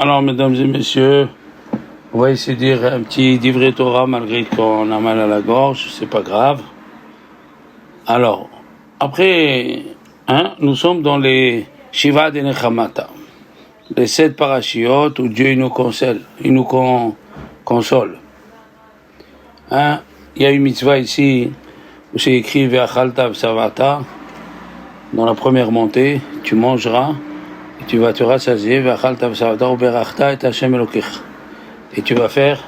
Alors, mesdames et messieurs, on va essayer de dire un petit divrei Torah malgré qu'on a mal à la gorge, c'est pas grave. Alors, après, nous sommes dans les Shiva de Nechamata, les 7 parachiotes où Dieu nous console, il nous console. Il y a une mitzvah ici où c'est écrit Ve'achalta v'savata, dans la première montée, tu mangeras. Et tu vas te rassasier, et tu vas faire,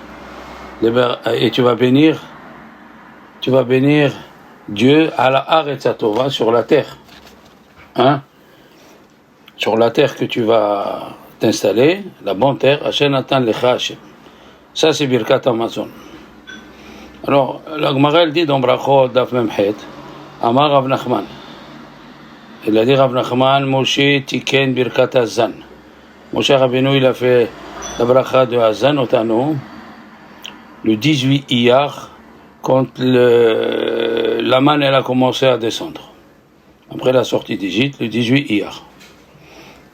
et tu vas bénir Dieu à la Haaretz HaTova, sur la terre. Sur la terre que tu vas t'installer, la bonne terre, Hashem Natan Lecha Hashem. Ça c'est Birkat Hamazon. Alors, la Gemara elle dit dans Brachot Daf Memchet, Amar Rav Nachman. Il a dit Rav Nachman, Moshe Tiken Birkat Hazan. Moshe Rabbeinu, il a fait la bracha de Hazan Otano le 18 Iyar, quand la manne elle a commencé à descendre. Après la sortie d'Égypte, le 18 Iyar.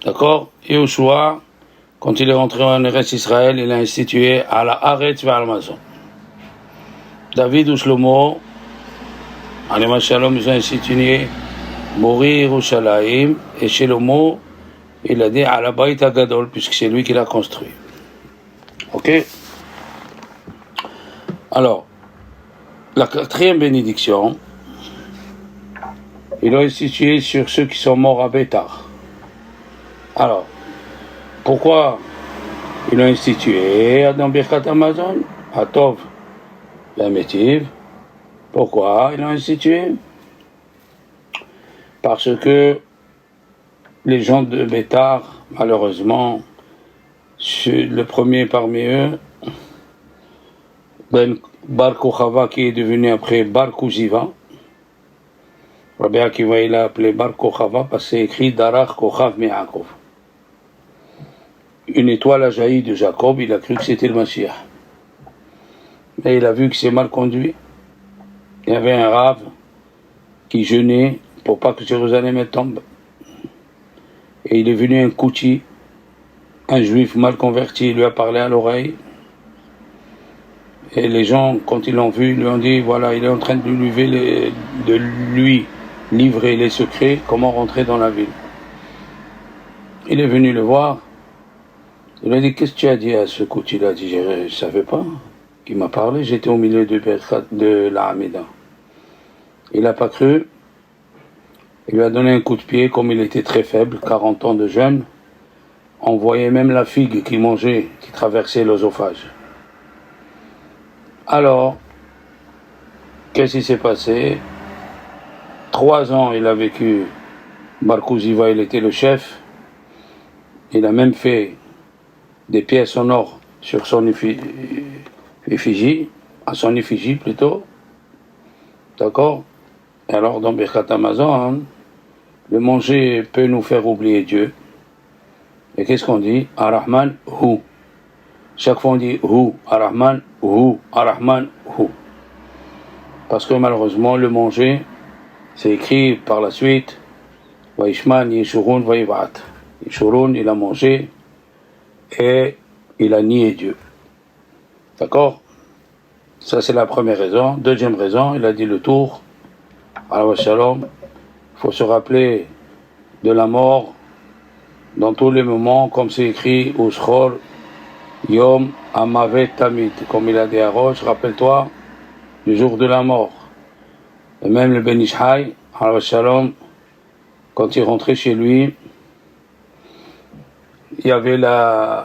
D'accord? Et Yoshua, quand il est rentré en Eretz Israël, il a institué à la Haaretz ve'al-Mazon. David ou Shlomo, Alema Shalom, ils ont institué Mori Yerushalayim, et Shlomo, il a dit à la Beit HaGadol, puisque c'est lui qui l'a construit. Ok? Alors, la 4e bénédiction, il a institué sur ceux qui sont morts à Bétar. Alors, pourquoi il a institué dans Birkat Hamazon, Atov, la Métiv? Pourquoi il a institué? Parce que les gens de Bétar, malheureusement, le premier parmi eux, Ben Bar Kochava, qui est devenu après Bar Kuziva, Rabbi Akiva il a appelé Bar Kochava parce que c'est écrit Darach Kochav Me'akov. Une étoile a jailli de Jacob, il a cru que c'était le Mashiach. Mais il a vu que c'est mal conduit. Il y avait un rave qui jeûnait pour pas que Jérusalem tombe. Et il est venu un Kouchi, un juif mal converti, il lui a parlé à l'oreille. Et les gens, quand ils l'ont vu, lui ont dit, voilà, il est en train de lui livrer les secrets, comment rentrer dans la ville. Il est venu le voir. Il a dit, qu'est-ce que tu as dit à ce Kouchi? Il a dit, je ne savais pas qu'il m'a parlé, j'étais au milieu de la Hamida. Il n'a pas cru. Il lui a donné un coup de pied, comme il était très faible, 40 ans de jeûne. On voyait même la figue qu'il mangeait, qui traversait l'œsophage. Alors, qu'est-ce qui s'est passé? 3 ans, il a vécu, Bar Kuziva, il était le chef. Il a même fait des pièces en or sur son effigie, à son effigie plutôt. D'accord? Et alors, dans Birkat Hamazon, le manger peut nous faire oublier Dieu. Et qu'est-ce qu'on dit? Ar-Rahman, Hu. Chaque fois on dit Hu, Ar-Rahman, Hu, Ar-Rahman, Hu. Parce que malheureusement, le manger, c'est écrit par la suite, Vaishman, Yeshurun, Vaivat. Yeshurun, il a mangé et il a nié Dieu. D'accord? Ça, c'est la première raison. Deuxième raison, il a dit le tour. Alors, Shalom, il faut se rappeler de la mort dans tous les moments, comme c'est écrit au Shchor, Yom Amavet Tamid, comme il a dit à Roche, rappelle-toi du jour de la mort. Et même le Ben Ishai, alors Shalom, quand il rentrait chez lui, il y avait la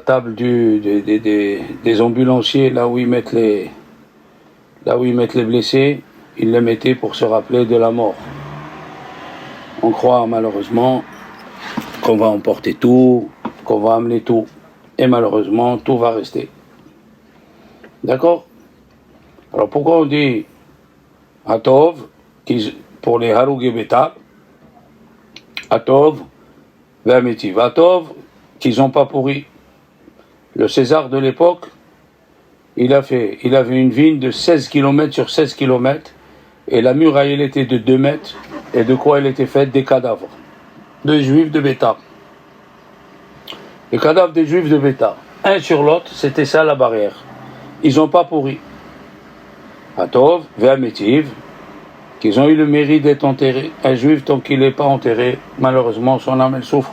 table des ambulanciers, là où ils mettent les blessés, ils les mettaient pour se rappeler de la mort. On croit malheureusement qu'on va emporter tout, qu'on va amener tout. Et malheureusement, tout va rester. D'accord? Alors pourquoi on dit Atov, pour les Harougé Bétar, Atov, Ve'amétiv. Atov, qu'ils n'ont pas pourri. Le César de l'époque, il avait une vigne de 16 km sur 16 km, et la muraille, elle était de 2 mètres, et de quoi elle était faite? Des cadavres de juifs de Bétar. Les cadavres des Juifs de Bétar, un sur l'autre, c'était ça la barrière. Ils n'ont pas pourri. Atov, Ve'amétiv, qu'ils ont eu le mérite d'être enterrés. Un Juif, tant qu'il n'est pas enterré, malheureusement, son âme, elle souffre.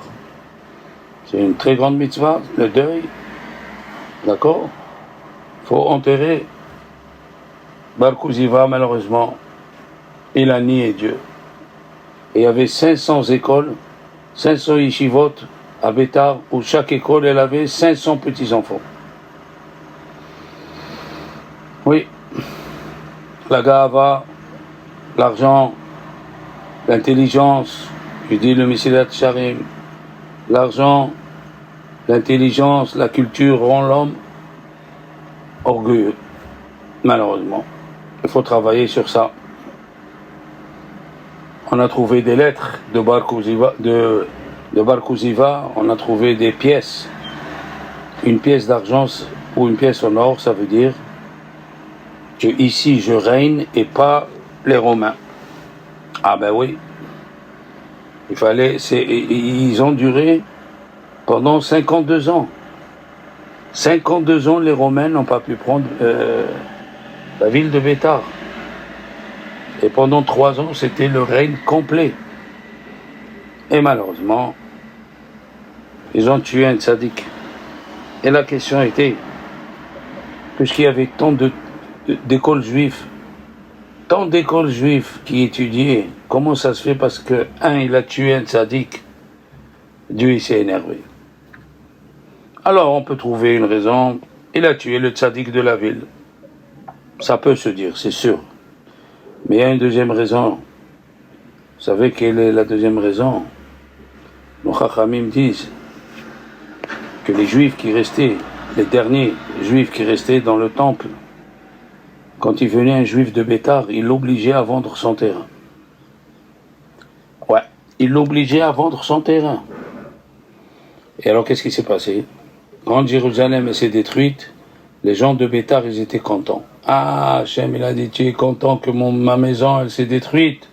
C'est une très grande mitzvah, le deuil. D'accord? Il faut enterrer. Bar Kouziva, malheureusement, il a nié Dieu. Et il y avait 500 écoles, 500 yeshivot à Bétar, où chaque école, elle avait 500 petits-enfants. Oui, la gava, l'argent, l'intelligence, je dis le Messilat Sharim, l'argent, l'intelligence, la culture rend l'homme orgueilleux, malheureusement. Il faut travailler sur ça. On a trouvé des lettres de Bar Kouziva, on a trouvé des pièces. Une pièce d'argent ou une pièce en or, ça veut dire que ici je règne et pas les Romains. Ah ben oui. Ils ont duré pendant 52 ans. 52 ans, les Romains n'ont pas pu prendre la ville de Bétar. Et pendant 3 ans, c'était le règne complet. Et malheureusement, ils ont tué un tzaddik. Et la question était, puisqu'il y avait tant d'écoles juives, tant d'écoles juives qui étudiaient, comment ça se fait parce que, il a tué un tzaddik, Dieu il s'est énervé. Alors on peut trouver une raison, il a tué le tzaddik de la ville. Ça peut se dire, c'est sûr. Mais il y a une deuxième raison. Vous savez quelle est la deuxième raison? Les Chachamim disent que les Juifs qui restaient, les derniers Juifs qui restaient dans le temple, quand il venait un Juif de Bétar, il l'obligeait à vendre son terrain. Ouais, il l'obligeait à vendre son terrain. Et alors qu'est-ce qui s'est passé? Quand Jérusalem s'est détruite, les gens de Bétar, ils étaient contents. Ah, Hachem, il a dit, tu es content que ma maison, elle s'est détruite?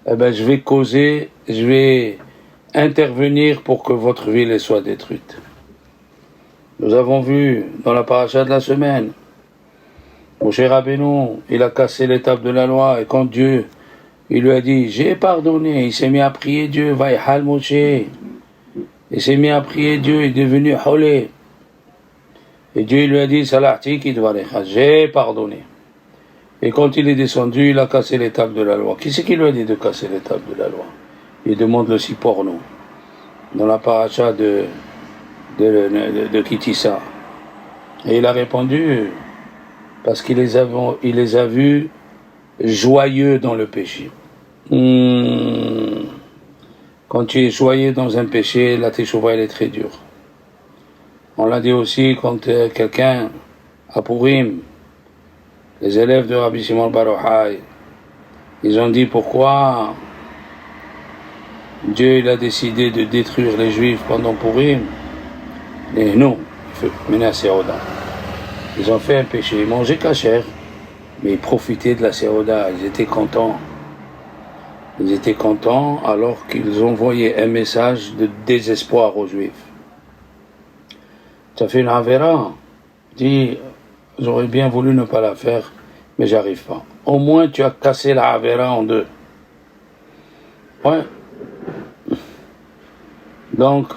Eh bien, je vais causer, je vais intervenir pour que votre ville elle soit détruite. Nous avons vu dans la paracha de la semaine, Moshe Rabbeinu, il a cassé l'étape de la loi, et quand Dieu, il lui a dit, j'ai pardonné, il s'est mis à prier Dieu, Vaïhal Moshe, il s'est mis à prier Dieu, il est devenu Holé. Et Dieu lui a dit, Salahti Kidvarecha, j'ai pardonné. Et quand il est descendu, il a cassé l'étape de la loi. Qui c'est qui lui a dit de casser l'étape de la loi? Il demande le Siporno, dans la paracha de Kitissa. Et il a répondu, parce qu'il les a vus joyeux dans le péché. Quand tu es joyeux dans un péché, la teshuva elle est très dure. On l'a dit aussi quand quelqu'un, à Purim, les élèves de Rabbi Shimon bar Yochai, ils ont dit pourquoi Dieu il a décidé de détruire les Juifs pendant Purim. Et non, il faut mener à Séoda. Ils ont fait un péché, ils mangeaient kasher, mais ils profitaient de la Séoda, ils étaient contents. Ils étaient contents alors qu'ils envoyaient un message de désespoir aux Juifs. Tu as fait une avera, dis, j'aurais bien voulu ne pas la faire, mais j'arrive pas. Au moins tu as cassé la avera en deux. Ouais. Donc,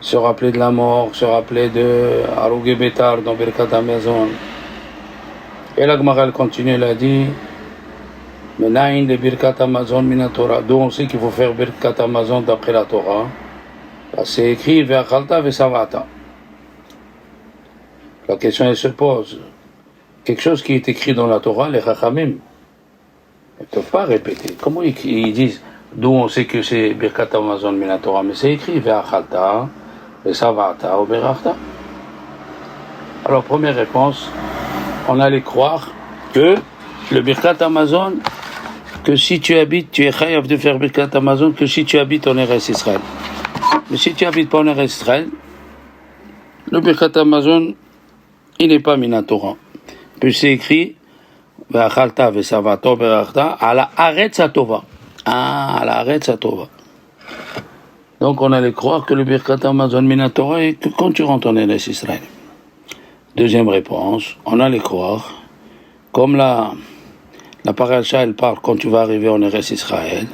se rappeler de la mort, se rappeler de Harugé Bétar dans Birkat Hamazon. Et la Gemara continue, elle a dit, Menaïn de Birkat Hamazon mina Torah. D'où on sait qu'il faut faire Birkat Hamazon d'après la Torah. C'est écrit Ve'achalta ve'savata. La question elle se pose. Quelque chose qui est écrit dans la Torah, les Chachamim ne peuvent pas répéter. Comment ils disent d'où on sait que c'est Birkat Hamazon mina Torah, mais c'est écrit Ve'achalta ve'savata ou berachta. Alors première réponse, on allait croire que le Birkat Hamazon, que si tu habites, tu es chayav de faire Birkat Hamazon, que si tu habites en Eretz Israël. Mais si tu habites pas en Eretz Israël, le Birkat Hamazon, il n'est pas mina Torah. Puis c'est écrit Ve'achalta ve'savato berachta ala Aretz HaTova. Ah, à la Aretz HaTova. Donc on allait croire que le Birkat Hamazon Minatora est que quand tu rentres en Eretz Israël. Deuxième réponse, on allait croire, comme la paracha elle parle quand tu vas arriver en Eretz Israël,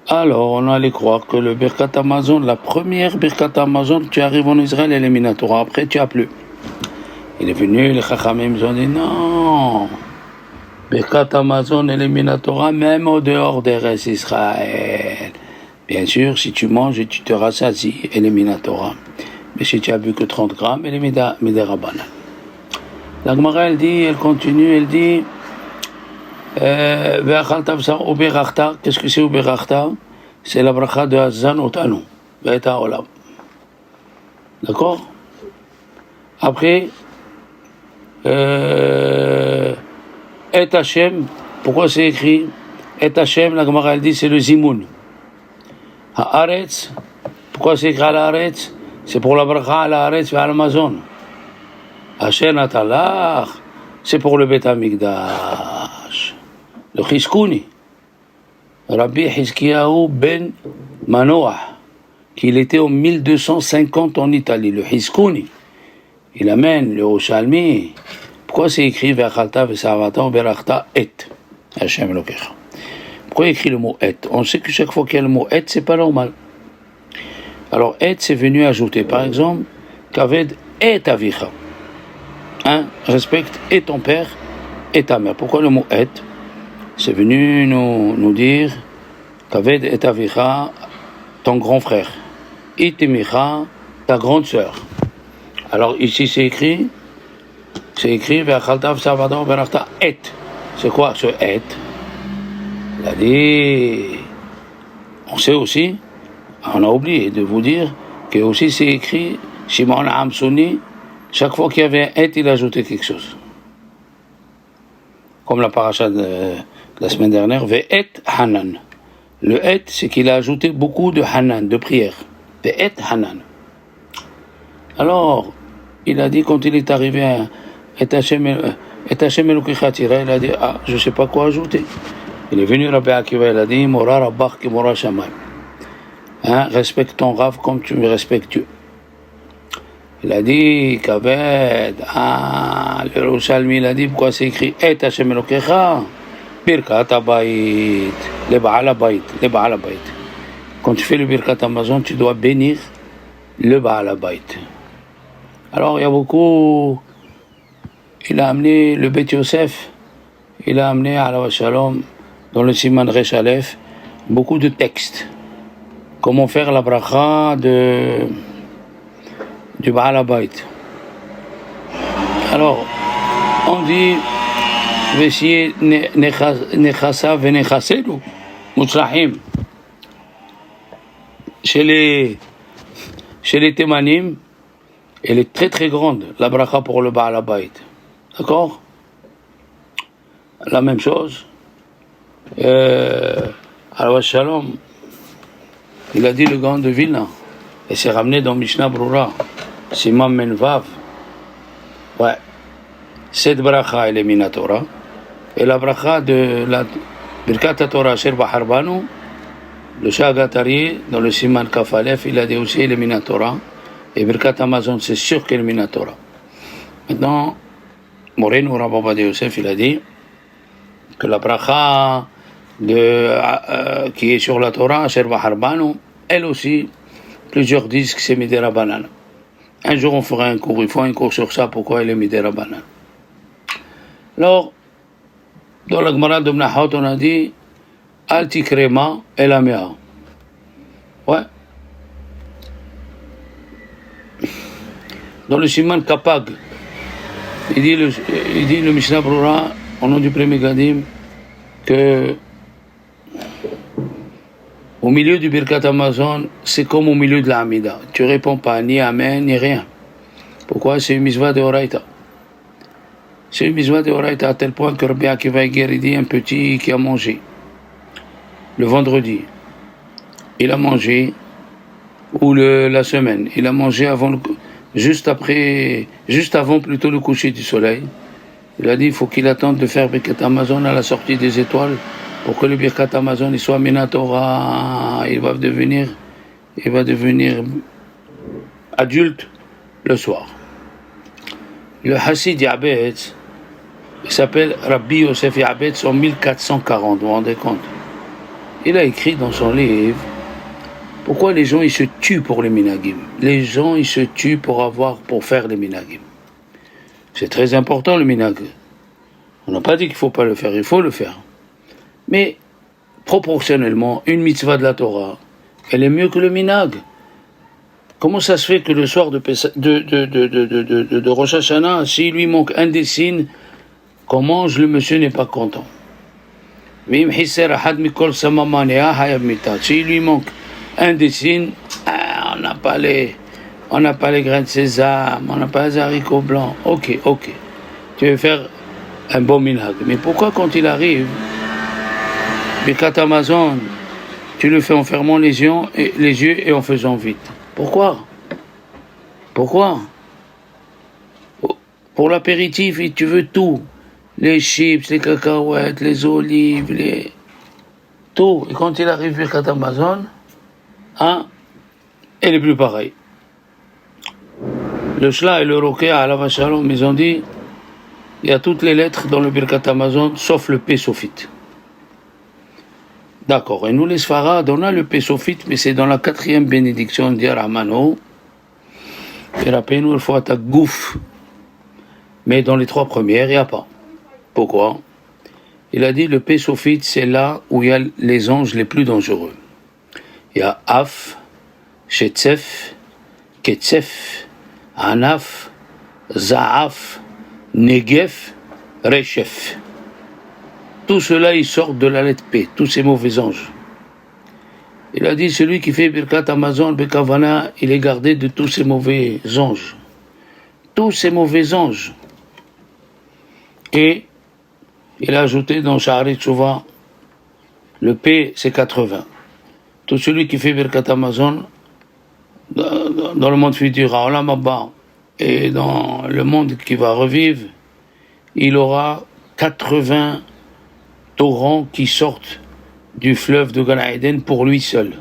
alors on allait croire que le Birkat Hamazon, la première Birkat Hamazon, tu arrives en Israël, elle est Minatora, après tu as plus. Il est venu, les Chachamim ils ont dit non, Birkat Hamazon elle est Minatora même au dehors d'Eretz Israël. Bien sûr, si tu manges et tu te rassasies, elle est Minatora. Mais si tu as bu que 30 grammes, elle est Miderabanan. La Gemara, elle dit, elle continue, elle dit qu'est-ce que c'est Uberachta? C'est la bracha de Hazan Otanu, Ve'eta Olam. D'accord? Après, Et Hashem, pourquoi c'est écrit Et Hashem, la Gemara, elle dit, c'est le Zimoun. Haaretz, pourquoi c'est écrit à l'Haaretz? C'est pour la bracha à l'Haaretz et à l'Amazon. Asher Natalach, c'est pour le Beth Amikdash. Le Chizkouni, Rabbi Hizkiyahu ben Manoah, qu'il était en 1250 en Italie, le Chizkouni. Il amène le Yerushalmi. Pourquoi c'est écrit Ve'achalta ve'savata ve'berachta et Hashem Elokecha? Pourquoi il écrit le mot et? On sait que chaque fois qu'il y a le mot et, c'est pas normal. Alors et, c'est venu ajouter, par exemple, Kaved et avicha. Respecte et ton père et ta mère. Pourquoi le mot et? C'est venu nous dire Kaved et avicha, ton grand frère. Itimicha, ta grande sœur. Alors ici c'est écrit Ve'achalta ve'savata ve'berachta et. C'est quoi ce et? Il a dit, on sait aussi, on a oublié de vous dire que aussi c'est écrit, Shimon Amsoni, chaque fois qu'il y avait un et, il ajoutait quelque chose. Comme la paracha de la semaine dernière, Ve'et Hanan. Le et, c'est qu'il a ajouté beaucoup de Hanan, de prières. Ve'et Hanan. Alors, il a dit, quand il est arrivé à Et Hashem Elokecha Tira, il a dit, je ne sais pas quoi ajouter. Il est venu Rabbi Akiva, il a dit Mora Rabbach ki Mora Shamayim. Respecte ton Rav comme tu me respectes Dieu. Il a dit Kaved, le Yerushalmi, il a dit pourquoi c'est écrit Et Hashem Elokecha Birkat Habayit, le Baal Habayit. Quand tu fais le Birkat Hamazon, tu dois bénir le Baal Habayit. Alors il y a beaucoup, il a amené le Beth Yosef, il a amené à la Shalom dans le Siman Resh Aleph, beaucoup de textes. Comment faire la bracha du Baal Habayit. Alors, on dit Vesiye nechasa venechaselu mutzrahim. Chez les Témanim, elle est très très grande, la bracha pour le Baal Habayit. D'accord? La même chose. Alors Shalom, il a dit le grand de Vilna, et c'est ramené dans Mishnah Brura, Simam Menvav. Ouais, cette bracha elle est Minatora, et la bracha de la Birkat Torah Asher Baharbanu, le Shagatari, dans le Siman Kafalef, il a dit aussi elle est Minatora, et Birkat Hamazon c'est sûr qu'elle est Minatora. Maintenant, Moreno Rabbi Ovadia Yosef, il a dit que la bracha qui est sur la Torah, Asher Baharbanu, elle aussi, plusieurs disent que c'est Midera Banan. Un jour on fera un cours, il faut un cours sur ça, pourquoi elle est Midera Banan. Alors, dans la Gemara de Menachot, on a dit Al tikrema el amea. Ouais. Dans le Siman Kapag, il dit le Mishnah Brura, au nom du premier Gadim, que au milieu du Birkat Hamazon, c'est comme au milieu de la Hamida. Tu ne réponds pas ni Amen, ni rien. Pourquoi? C'est une mitzvah de Horaïta. C'est une mitzvah de Horaïta à tel point que Rabbi Akiva dit un petit qui a mangé le vendredi. Il a mangé, ou la semaine, il a mangé juste avant plutôt le coucher du soleil. Il a dit il faut qu'il attende de faire Birkat Hamazon à la sortie des étoiles pour que le Birkat Hamazon il soit Minatora, il va devenir il va devenir adulte le soir. Le Hassid Ya'betz, il s'appelle Rabbi Yosef Ya'betz en 1440, vous vous rendez compte? Il a écrit dans son livre pourquoi les gens ils se tuent pour les minagim. Les gens ils se tuent pour faire les minagim. C'est très important le minag. On n'a pas dit qu'il ne faut pas le faire, il faut le faire. Mais proportionnellement, une mitzvah de la Torah, elle est mieux que le minag. Comment ça se fait que le soir de Rosh Hashanah, s'il lui manque un des signes, qu'on mange, le monsieur n'est pas content. S'il lui manque un des signes, on n'a pas les grains de sésame, on n'a pas les haricots blancs. Ok. Tu veux faire un bon minhag. Mais pourquoi quand il arrive, Birkat Hamazon, tu le fais en fermant les yeux et en faisant vite? Pourquoi? Pour l'apéritif, tu veux tout. Les chips, les cacahuètes, les olives, tout. Et quand il arrive Birkat Hamazon, elle est plus pareille. Le Shla et le Rokéa à la Shalom, ils ont dit, il y a toutes les lettres dans le Birkat Hamazon, sauf le P Sophite. D'accord, et nous les Sfarad, on a le P Sophite, mais c'est dans la 4e bénédiction d'Yaramano. Et rappelez-nous, il faut attaquer Gouf. Mais dans les 3 premières, il n'y a pas. Pourquoi? Il a dit le P Sophite, c'est là où il y a les anges les plus dangereux. Il y a Af, Shetzef, Ketzef, Anaf, Zaaf, Negef, Rechef. Tout cela, ils sortent de la lettre P, tous ces mauvais anges. Il a dit, celui qui fait Birkat Hamazon, Bekavana, il est gardé de tous ces mauvais anges. Tous ces mauvais anges. Et il a ajouté dans Sha'arit Tshuva, le P, c'est 80. Tout celui qui fait Birkat Hamazon, dans le monde futur, à Olam Haba, et dans le monde qui va revivre, il aura 80 torrents qui sortent du fleuve de Gan Eden pour lui seul.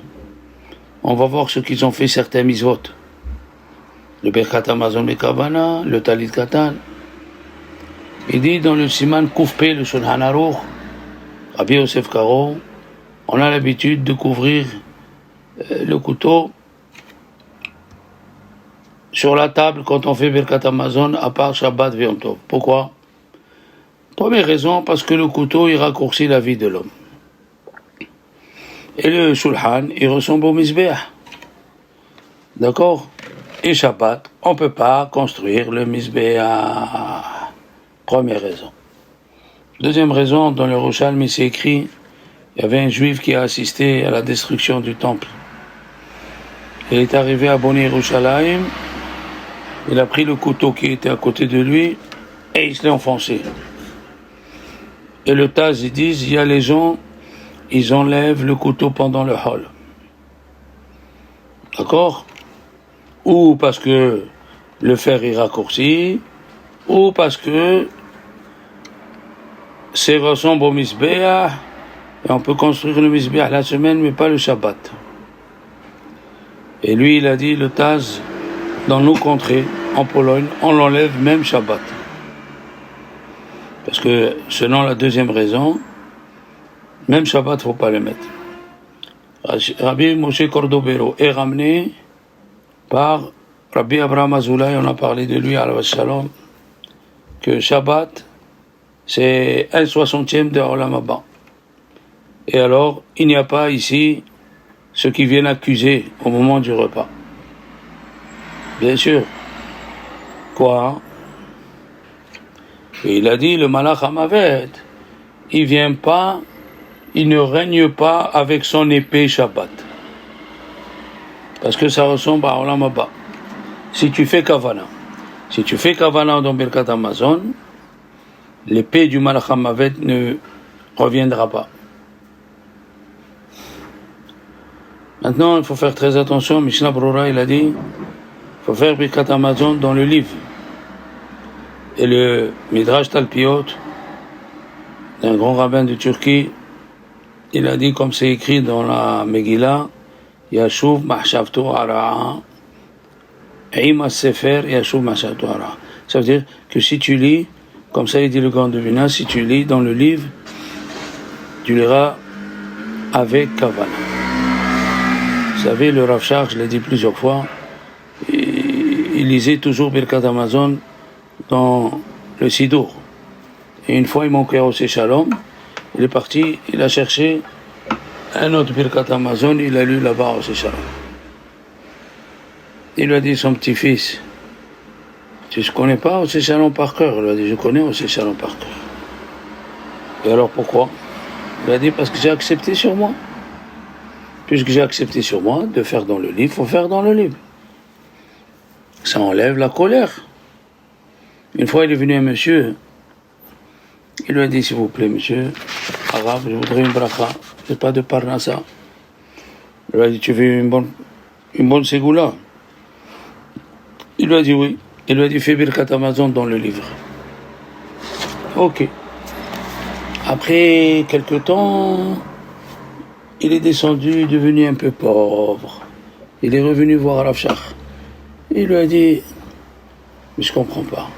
On va voir ce qu'ils ont fait certains mitzvot. Le Birkat Hamazon Bekavana, le Talit Katan. Il dit dans le Siman Koufpe, le Shulchan Aruch, Rabbi Yosef Karo, on a l'habitude de couvrir le couteau sur la table quand on fait Birkat Hamazon, à part Shabbat et Yom Tov. Pourquoi? Première raison, parce que le couteau, il raccourcit la vie de l'homme. Et le Shulchan, il ressemble au Mizbeah. D'accord? Et Shabbat, on ne peut pas construire le Mizbeah. Première raison. Deuxième raison, dans le Yerushalmi, c'est écrit, il y avait un juif qui a assisté à la destruction du temple. Il est arrivé à Boni Yerushalayim, il a pris le couteau qui était à côté de lui et il se l'est enfoncé. Et le Taz, ils disent, il y a les gens, ils enlèvent le couteau pendant le hall. D'accord? Ou parce que le fer est raccourci, ou parce que c'est ressemble au Mizbeah, et on peut construire le Mizbeah la semaine, mais pas le Shabbat. Et lui, il a dit, le Taz, dans nos contrées, en Pologne, on l'enlève même Shabbat. Parce que, selon la deuxième raison, même Shabbat, il ne faut pas le mettre. Rabbi Moshe Cordovero est ramené par Rabbi Abraham Azoulay, on a parlé de lui à la Shalom, que Shabbat, c'est 1/60 de Olam Haba. Et alors, il n'y a pas ici ceux qui viennent accuser au moment du repas. Bien sûr. Quoi? Et il a dit, le Malach Hamavet, il ne règne pas avec son épée Shabbat. Parce que ça ressemble à Olam Haba. Si tu fais Kavana dans Birkat Hamazon, l'épée du Malach Hamavet ne reviendra pas. Maintenant, il faut faire très attention. Mishnah Brura, il a dit, il faut faire Birkat Hamazon dans le livre. Et le Midrash Talpiot, un grand rabbin de Turquie, il a dit, comme c'est écrit dans la Megillah, Yashuv Mahshavtu Ara'a. Ima Sefer Yashuv Mahshavtu Ara'a. Ça veut dire que si tu lis, comme ça il dit le grand devina, si tu lis dans le livre, tu liras avec Kavana. Vous savez, le Rav Shach, je l'ai dit plusieurs fois, il lisait toujours Birkat Hamazon dans le Sidour. Et une fois, il manquait au Shalom, il est parti, il a cherché un autre Birkat Hamazon, il a lu là-bas au Shalom. Il lui a dit, son petit-fils, tu ne connais pas au Shalom par cœur? Il lui a dit, je connais au Shalom par cœur. Et alors pourquoi? Il a dit, parce que j'ai accepté sur moi. Puisque j'ai accepté sur moi de faire dans le livre, il faut faire dans le livre. Ça enlève la colère. Une fois, il est venu un monsieur, il lui a dit, s'il vous plaît, monsieur, arabe, je voudrais une bracha, je n'ai pas de parnassa. Il lui a dit, tu veux une bonne ségoula? Il lui a dit oui. Il lui a dit, fais Birkat Hamazon dans le livre. Ok. Après quelque temps, il est descendu, devenu un peu pauvre. Il est revenu voir Rav Shach. Il lui a dit, mais je comprends pas.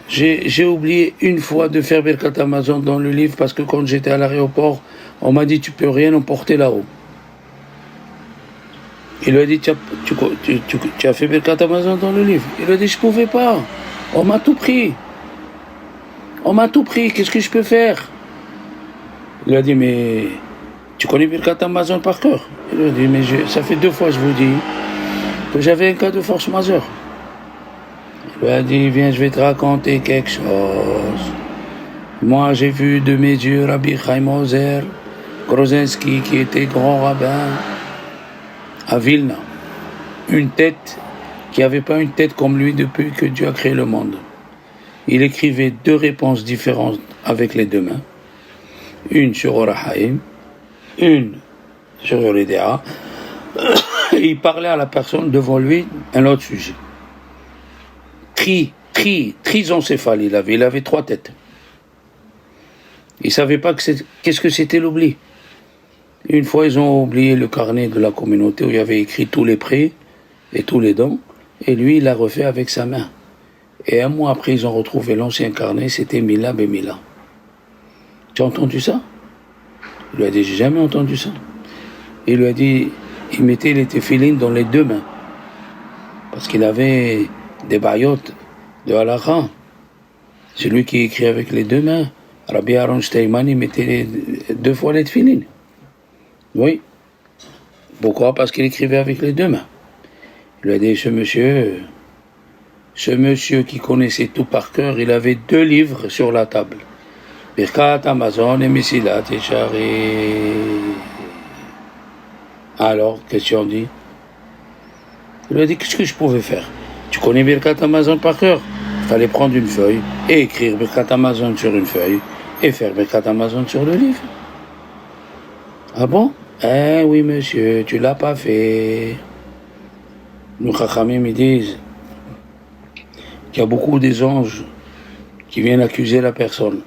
J'ai oublié une fois de faire Birkat Hamazon dans le livre parce que quand j'étais à l'aéroport, on m'a dit tu peux rien emporter là-haut. Il lui a dit tu as fait Birkat Hamazon dans le livre. Il lui a dit je pouvais pas. On m'a tout pris. On m'a tout pris. Qu'est-ce que je peux faire? Il lui a dit mais tu connais Birkat Hamazon par cœur? Il lui a dit mais ça fait 2 fois je vous dis que j'avais un cas de force majeure. Il lui a dit, viens, je vais te raconter quelque chose. Moi, j'ai vu de mes yeux Rabbi Chaim Ozer Grozensky, qui était grand rabbin à Vilna. Une tête qui n'avait pas une tête comme lui depuis que Dieu a créé le monde. Il écrivait 2 réponses différentes avec les 2 mains. Une sur Orahaim, une sur Yoridea. Et il parlait à la personne devant lui un autre sujet. Trisoncéphale il avait 3 têtes. Il ne savait pas qu'est-ce que c'était l'oubli. Une fois, ils ont oublié le carnet de la communauté où il y avait écrit tous les prêts et tous les dons, et lui, il l'a refait avec sa main. Et 1 mois après, ils ont retrouvé l'ancien carnet, c'était Mila Bemila. Tu as entendu ça? Il lui a dit, j'ai jamais entendu ça. Il lui a dit, il mettait les téphilines dans les 2 mains, parce qu'il avait des baillottes de halakha. C'est lui qui écrit avec les 2 mains. Rabbi Aaron Steinman, il mettait 2 fois les tefilines. Oui. Pourquoi? Parce qu'il écrivait avec les 2 mains. Il lui a dit, ce monsieur qui connaissait tout par cœur, il avait 2 livres sur la table. Birkat Hamazon et Mesilat Yesharim. Alors, qu'est-ce qu'on dit? Il lui a dit, qu'est-ce que je pouvais faire? Tu connais Birkat Hamazon par cœur? Il fallait prendre une feuille et écrire Birkat Hamazon sur une feuille et faire Birkat Hamazon sur le livre. Ah bon? Eh oui, monsieur, tu l'as pas fait. Nous, Chachamim, ils disent qu'il y a beaucoup des anges qui viennent accuser la personne.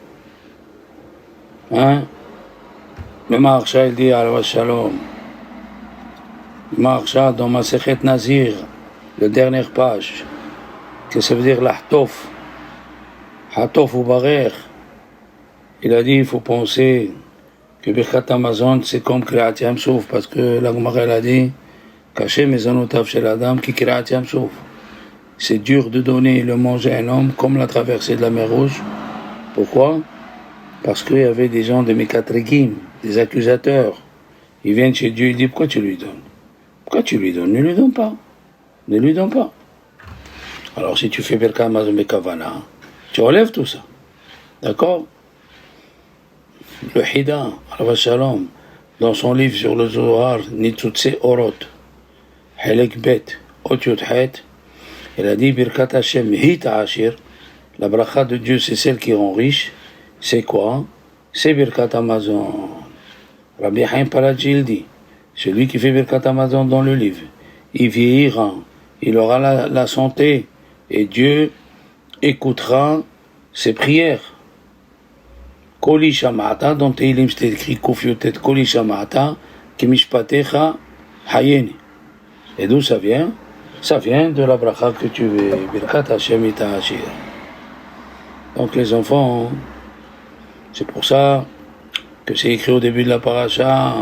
Hein? Le Maharsha, il dit à la Shalom. Le Maharsha, dans Masechet Nazir, la dernière page, que ça veut dire l'Hatof, Hatof ou Barer, il a dit il faut penser que Birkat Hamazon c'est comme Kriyat Yam Souf, parce que la Gemara a dit caché mes anotav chez la dame qui Kriyat Yam Souf. C'est dur de donner le manger à un homme comme la traversée de la mer Rouge. Pourquoi? Parce qu'il y avait des gens de Mekatregim, des accusateurs. Ils viennent chez Dieu, ils disent pourquoi tu lui donnes? Pourquoi tu lui donnes? Ne lui donne pas. Ne lui donne pas. Alors si tu fais Birkat Hamazon Bekavana, tu relèves tout ça. D'accord? Le Hida, Rav Shalom, dans son livre sur le Zohar, Nitzutse Orot, Helek Bet, Otyut Het, il a dit Birkat Hashem Hita Ashir, la bracha de Dieu c'est celle qui rend riche. C'est quoi? C'est Birkat Hamazon. Rabbi Chaim Palajil dit, celui qui fait Birkat Hamazon dans le livre, il vieillira, il aura la santé, et Dieu écoutera ses prières. Koli Shamata, dans Teilim c'est écrit Kofiotet Koli Shamata, Kimishpatecha hayeni. Et d'où ça vient? Ça vient de la bracha que tu veux, Birkat Hashem ita Hashir. Donc les enfants, c'est pour ça que c'est écrit au début de la paracha.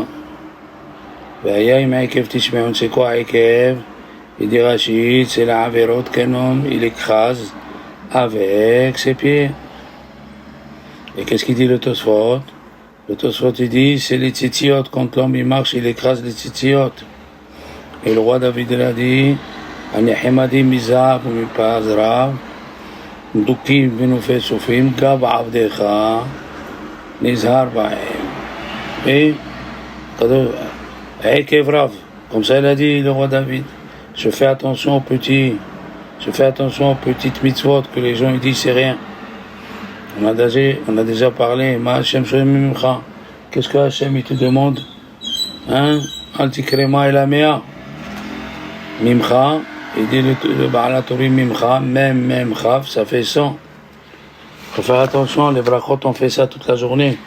C'est quoi Ekev? Il dit Rachid, c'est la Averot qu'un homme, il écrase avec ses pieds. Et qu'est-ce qu'il dit le Tosfot? Le Tosfot il dit, c'est les tzitziot, quand l'homme il marche, il écrase les tzitziot. Et le roi David il a dit, Anehemadi mizav mipazrav, dukim vinufet sofim, gav avdecha, nizhar bahem. Et, Ekevrav, comme ça il a dit le roi David, je fais attention aux petites mitzvot que les gens ils disent c'est rien. On a déjà parlé, Ma Hashem Shoyim Mimcha. Qu'est-ce que Hashem il te demande? Hein? Altikrema et la mea. Mimcha, il dit le Baal HaTorah Mimcha, même Chav, ça fait 100. Faut faire attention, les brachot on fait ça toute la journée.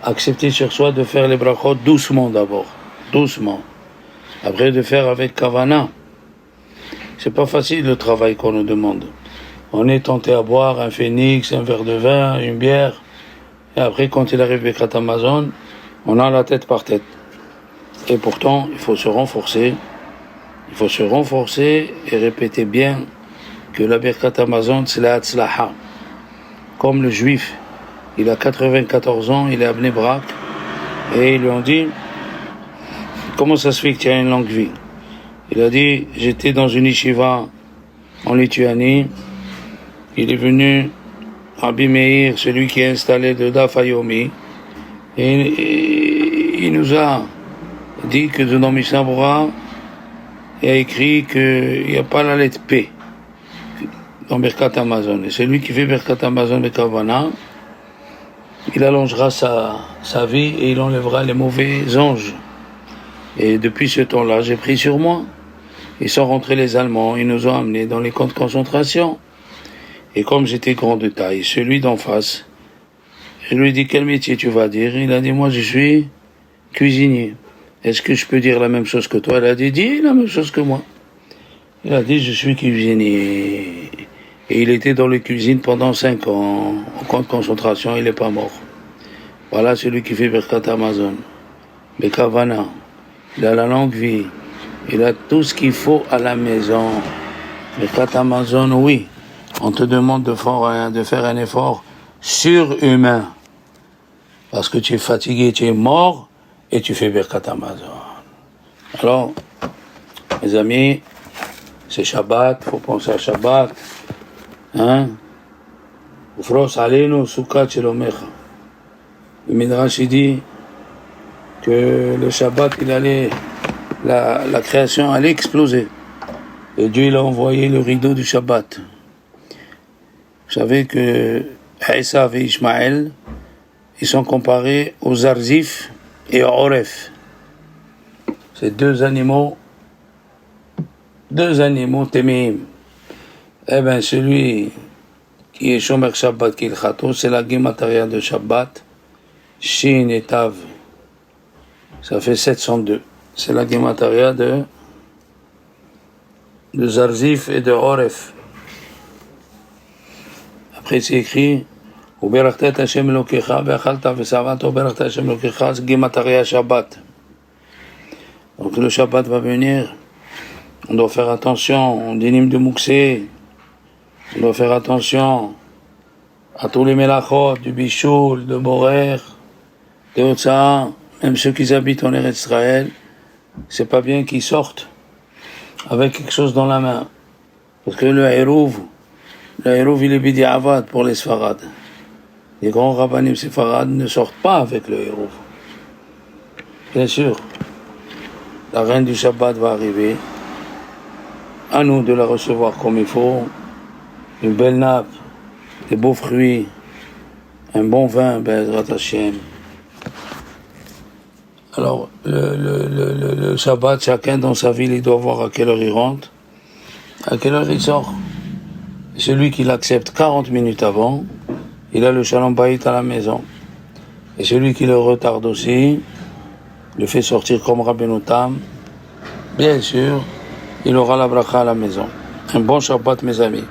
Accepter sur soi de faire les brachot doucement d'abord. Doucement. Après de faire avec Kavana. C'est pas facile le travail qu'on nous demande. On est tenté à boire un phénix, un verre de vin, une bière. Et après, quand il arrive Birkat Hamazon, on a la tête par tête. Et pourtant, il faut se renforcer. Il faut se renforcer et répéter bien que la Birkat Hamazon, c'est la Hatzlaha. Comme le juif, il a 94 ans, il est à Bnei Brak. Et ils lui ont dit, comment ça se fait que tu as une longue vie? Il a dit, j'étais dans une yeshiva en Lituanie. Il est venu, Rabbi Meir, celui qui a installé le Daf Yomi, et il nous a dit que dans Mishnah Bora, il y a écrit qu'il n'y a pas la lettre P dans Birkat Hamazon. Et celui qui fait Birkat Hamazon de Kavana, il allongera sa vie et il enlèvera les mauvais anges. Et depuis ce temps-là, j'ai pris sur moi. Ils sont rentrés les Allemands, ils nous ont amenés dans les camps de concentration. Et comme j'étais grand de taille, celui d'en face, je lui ai dit, quel métier tu vas dire? Il a dit, moi je suis cuisinier. Est-ce que je peux dire la même chose que toi? Il a dit, dis la même chose que moi. Il a dit, je suis cuisinier. Et il était dans les cuisines pendant 5 ans. Au camp de concentration, il n'est pas mort. Voilà celui qui fait Birkat Hamazon. Bekavana. Il a la longue vie. Il a tout ce qu'il faut à la maison. Birkat Hamazon, oui. On te demande de faire un effort surhumain. Parce que tu es fatigué, tu es mort, et tu fais Birkat Hamazon. Alors, mes amis, c'est Shabbat, il faut penser à Shabbat. Hein? Ufros alenu sukkah shelomecha. Le Midrash dit que le Shabbat, la création allait exploser. Et Dieu il a envoyé le rideau du Shabbat. Vous savez que Esav et Ishmaël, ils sont comparés aux Zarzif et aux Oref. C'est deux animaux téméim. Eh bien, celui qui est Shomer Shabbat Kilchato, c'est la Gemataria de Shabbat, Shin et Tav. Ça fait 702. C'est la Gemataria de Zarzif et de Oref. Après, c'est écrit Uberachtet Hashem Elokecha, Ve'achalta ve'savata Uberachtet Hashem Elokecha, c'est Gemataria Shabbat. Donc le Shabbat va venir. On doit faire attention, on dînime de Mouxé. On doit faire attention à tous les Melachot, du Bichoul, de Borer, de Otsa, même ceux qui habitent en Eretz Israël, c'est pas bien qu'ils sortent avec quelque chose dans la main. Parce que le Hérouv, il est bidiavad pour les Sfarad. Les grands rabbanim Sfarad ne sortent pas avec le Hérouv. Bien sûr, la reine du Shabbat va arriver. À nous de la recevoir comme il faut. Une belle nappe, des beaux fruits, un bon vin, Be'ezrat Hashem. Alors, le Shabbat, chacun dans sa ville, il doit voir à quelle heure il rentre, à quelle heure il sort. Et celui qui l'accepte 40 minutes avant, il a le Shalom Bayit à la maison. Et celui qui le retarde aussi, le fait sortir comme Rabbeinu Tam, bien sûr, il aura la bracha à la maison. Un bon Shabbat, mes amis.